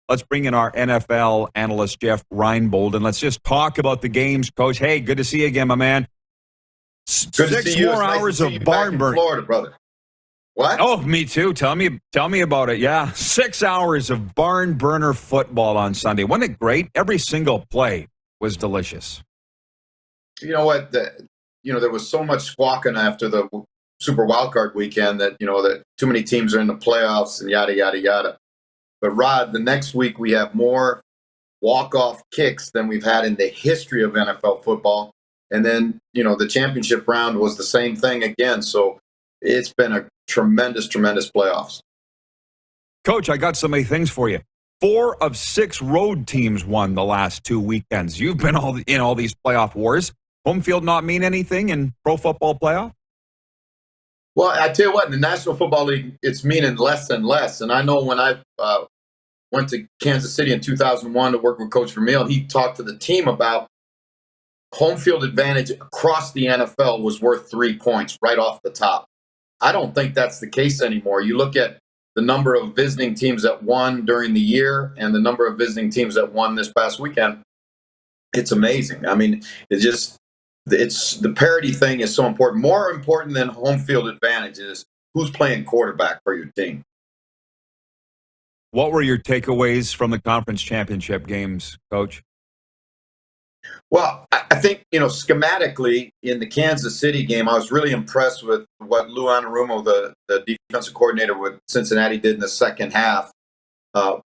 Let's bring in our NFL analyst, Jeff Reinebold, and let's just talk about the games, Coach. Hey, good to see you again, my man. Good to see you. 6 more hours of barn burn. Florida, brother. What? Oh, me too. Tell me about it. Yeah, 6 hours of barn burner football on Sunday. Wasn't it great? Every single play was delicious. You know what? There was so much squawking after the Super Wildcard weekend that that too many teams are in the playoffs and yada yada yada. But Rod, the next week we have more walk-off kicks than we've had in the history of NFL football. And then the championship round was the same thing again. So it's been a tremendous playoffs. Coach, I got so many things for you. 4 of 6 road teams won the last 2 weekends. You've been in all these playoff wars. Home field not mean anything in pro football playoff? Well, I tell you what, in the National Football League, it's meaning less and less. And I know when I went to Kansas City in 2001 to work with Coach Vermeil, he talked to the team about home field advantage across the NFL was worth 3 points right off the top. I don't think that's the case anymore. You look at the number of visiting teams that won during the year and the number of visiting teams that won this past weekend. It's amazing. I mean, it's the parity thing is so important. More important than home field advantage is who's playing quarterback for your team. What were your takeaways from the conference championship games, Coach? Well, I think, schematically in the Kansas City game, I was really impressed with what Lou Anarumo, the defensive coordinator with Cincinnati, did in the second half.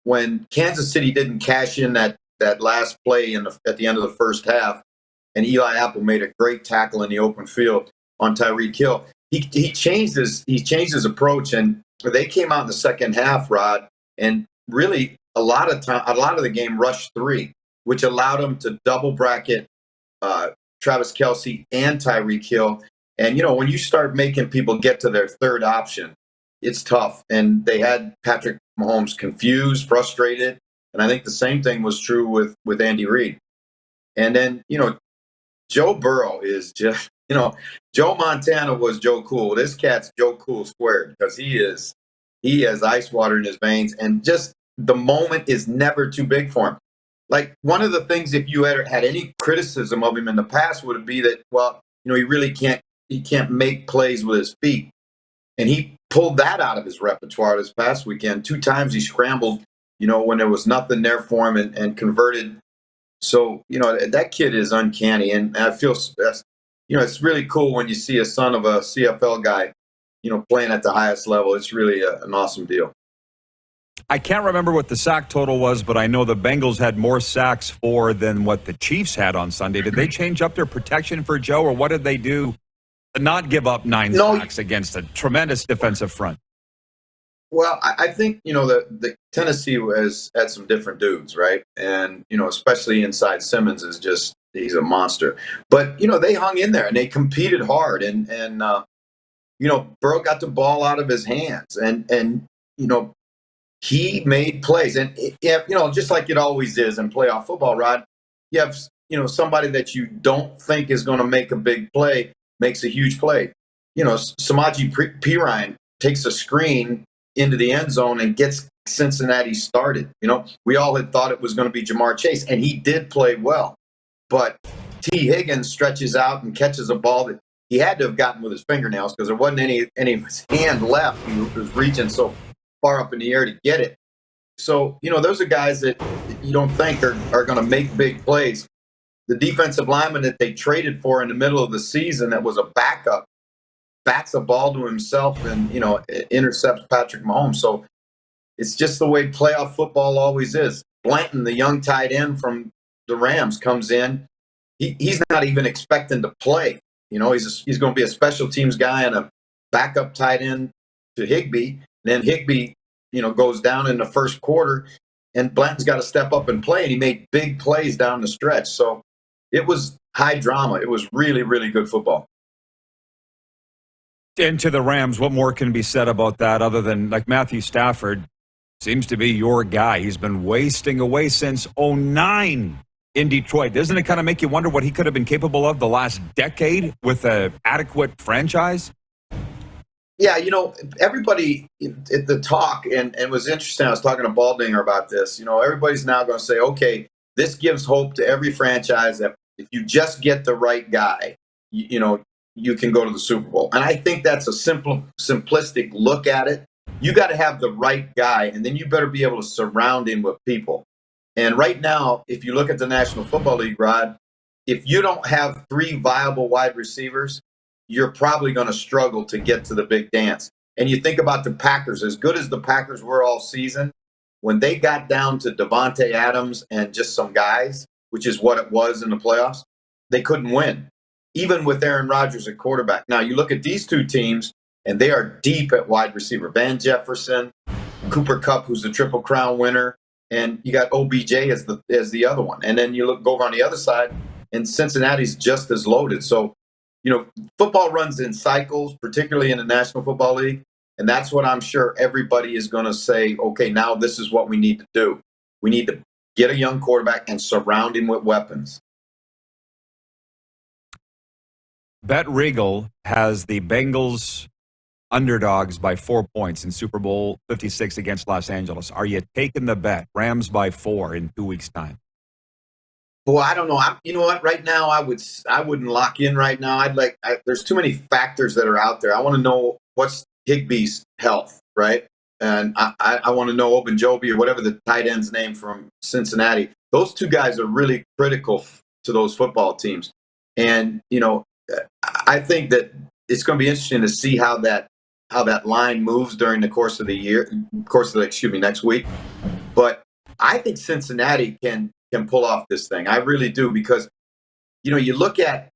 When Kansas City didn't cash in that last play at the end of the first half, and Eli Apple made a great tackle in the open field on Tyreek Hill, he changed his approach, and they came out in the second half, Rod, and really a lot of the game rushed 3. Which allowed them to double bracket Travis Kelce and Tyreek Hill. And, when you start making people get to their third option, it's tough. And they had Patrick Mahomes confused, frustrated. And I think the same thing was true with Andy Reid. And then, Joe Burrow is just, Joe Montana was Joe Cool. This cat's Joe Cool squared because he has ice water in his veins. And just the moment is never too big for him. Like, one of the things, if you had any criticism of him in the past, would be that, he really can't make plays with his feet. And he pulled that out of his repertoire this past weekend. 2 times he scrambled, when there was nothing there for him and converted. So, that kid is uncanny. And I feel, it's really cool when you see a son of a CFL guy, playing at the highest level. It's really an awesome deal. I can't remember what the sack total was, but I know the Bengals had more sacks for than what the Chiefs had on Sunday. Did they change up their protection for Joe, or what did they do to not give up 9 sacks against a tremendous defensive front? Well, I think, the Tennessee has had some different dudes, right? And, especially inside Simmons he's a monster. But, they hung in there and they competed hard. And Burrow got the ball out of his hands. And he made plays. And, just like it always is in playoff football, Rod, you have, somebody that you don't think is going to make a big play makes a huge play. Samaje Perine takes a screen into the end zone and gets Cincinnati started. We all had thought it was going to be Jamar Chase, and he did play well. But T. Higgins stretches out and catches a ball that he had to have gotten with his fingernails because there wasn't any of his hand left. He was reaching so far up in the air to get it. So, those are guys that you don't think are going to make big plays. The defensive lineman that they traded for in the middle of the season that was a backup bats a ball to himself and, intercepts Patrick Mahomes. So it's just the way playoff football always is. Blanton, the young tight end from the Rams, comes in. He's not even expecting to play. He's going to be a special teams guy and a backup tight end to Higbee. Then Higbee, goes down in the first quarter, and Blanton's got to step up and play, and he made big plays down the stretch. So it was high drama. It was really, really good football. And to the Rams, what more can be said about that other than, like, Matthew Stafford seems to be your guy. He's been wasting away since 2009 in Detroit. Doesn't it kind of make you wonder what he could have been capable of the last decade with an adequate franchise? Yeah, everybody at the talk, and it was interesting. I was talking to Baldinger about this. Everybody's now going to say, okay, this gives hope to every franchise that if you just get the right guy, you can go to the Super Bowl. And I think that's a simplistic look at it. You got to have the right guy, and then you better be able to surround him with people. And right now, if you look at the National Football League, Rod, if you don't have three viable wide receivers, you're probably going to struggle to get to the big dance. And you think about the Packers, as good as the Packers were all season, when they got down to Devontae Adams and just some guys, which is what it was in the playoffs, they couldn't win, even with Aaron Rodgers at quarterback. Now, you look at these two teams, and they are deep at wide receiver. Van Jefferson, Cooper Kupp, who's the Triple Crown winner, and you got OBJ as the other one. And then you go over on the other side, and Cincinnati's just as loaded. So, football runs in cycles, particularly in the National Football League. And that's what I'm sure everybody is going to say, okay, now this is what we need to do. We need to get a young quarterback and surround him with weapons. Bet Regal has the Bengals underdogs by 4 points in Super Bowl 56 against Los Angeles. Are you taking the bet? Rams by 4 in 2 weeks' time. Well, I don't know. You know what? Right now, I wouldn't lock in right now. There's too many factors that are out there. I want to know what's Higbee's health, right? And I want to know Ogunjobi or whatever the tight end's name from Cincinnati. Those two guys are really critical to those football teams. And, I think that it's going to be interesting to see how that line moves during the course of next week. But I think Cincinnati can pull off this thing. I really do, because, you look at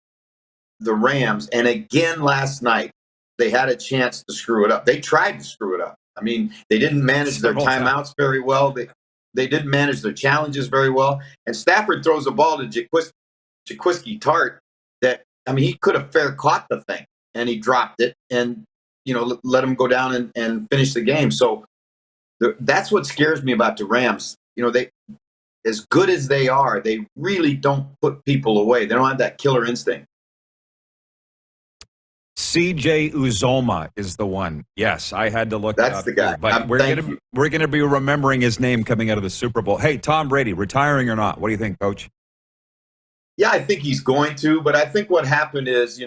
the Rams, and again last night, they had a chance to screw it up. They tried to screw it up. I mean, they didn't manage their timeouts very well. They didn't manage their challenges very well. And Stafford throws a ball to Jaquiski Tart that, he could have fair caught the thing, and he dropped it and, let him go down and finish the game. So that's what scares me about the Rams. They, as good as they are, they really don't put people away. They don't have that killer instinct. CJ Uzoma is the one. Yes, I had to look. That's the guy. But we're gonna be remembering his name coming out of the Super Bowl. Hey, Tom Brady, retiring or not? What do you think, Coach? Yeah, I think he's going to. But I think what happened is,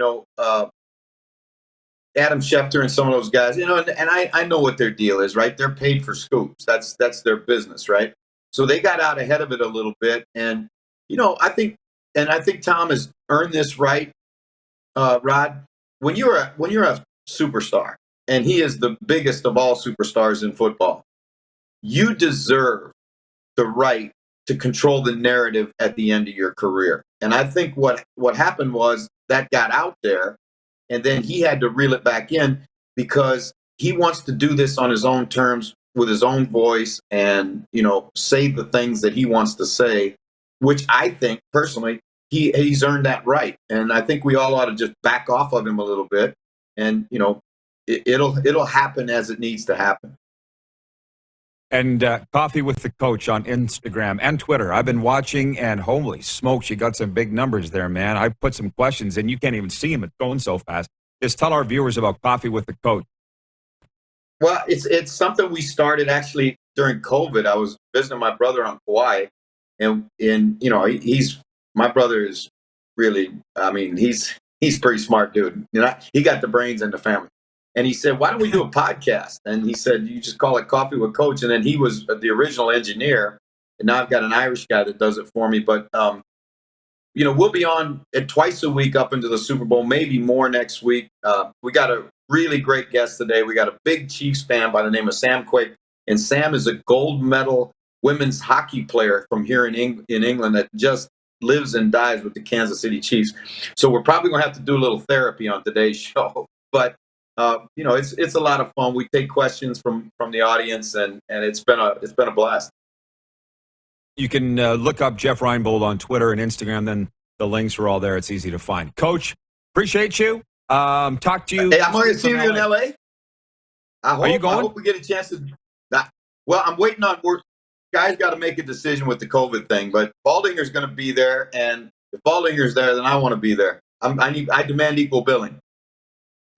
Adam Schefter and some of those guys, and I know what their deal is, right? They're paid for scoops. That's their business, right? So they got out ahead of it a little bit, and I think Tom has earned this right, Rod. When you're a superstar, and he is the biggest of all superstars in football, you deserve the right to control the narrative at the end of your career. And I think what happened was that got out there, and then he had to reel it back in, because he wants to do this on his own terms, with his own voice, and say the things that he wants to say, which I think personally he's earned that right. And I think we all ought to just back off of him a little bit, and it'll happen as it needs to happen. And Coffee with the Coach on Instagram and Twitter. I've been watching, and holy smokes, you got some big numbers there, man. I put some questions, and you can't even see them. It's going so fast. Just tell our viewers about Coffee with the Coach. Well, it's something we started actually during COVID. I was visiting my brother on Kauai, and my brother is really, he's pretty smart dude. He got the brains in the family. And he said, why don't we do a podcast? And he said, you just call it Coffee with Coach. And then he was the original engineer. And now I've got an Irish guy that does it for me. But, we'll be on twice a week up into the Super Bowl, maybe more next week. We got a really great guest today. We got a big Chiefs fan by the name of Sam Quake. And Sam is a gold medal women's hockey player from here in England that just lives and dies with the Kansas City Chiefs. So we're probably going to have to do a little therapy on today's show. But it's a lot of fun. We take questions from the audience, and it's been a blast. You can look up Jeff Reinebold on Twitter and Instagram. Then the links are all there. It's easy to find. Coach, appreciate you. Talk to you. Hey, I'm going to see you in LA. Are you going? I hope we get a chance to. Well, I'm waiting on. Guys got to make a decision with the COVID thing, but Baldinger's going to be there, and if Baldinger's there, then I want to be there. I demand equal billing.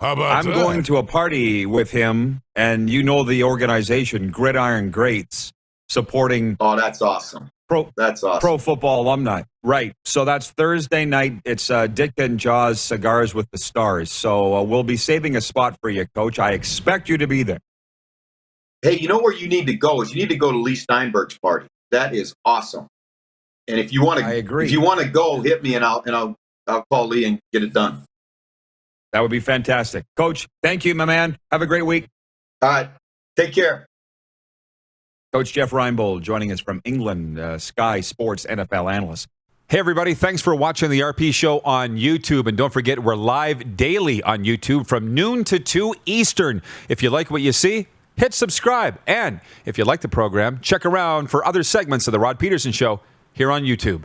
How about I'm that? going to a party with him, and you know the organization, Gridiron Greats, supporting Oh, that's awesome. That's awesome. pro football alumni. Right. So that's Thursday night. It's Dick and Jaws Cigars with the Stars. So we'll be saving a spot for you, Coach. I expect you to be there. Hey, you know where you need to go is you need to go to Lee Steinberg's party. That is awesome. And if you want to, I agree. If you want to go, hit me and I'll call Lee and get it done. That would be fantastic. Coach, thank you, my man. Have a great week. All right. Take care. Coach Jeff Reinebold joining us from England, Sky Sports NFL analyst. Hey, everybody. Thanks for watching the RP Show on YouTube. And don't forget, we're live daily on YouTube from noon to 2 Eastern. If you like what you see, hit subscribe. And if you like the program, check around for other segments of the Rod Pedersen Show here on YouTube.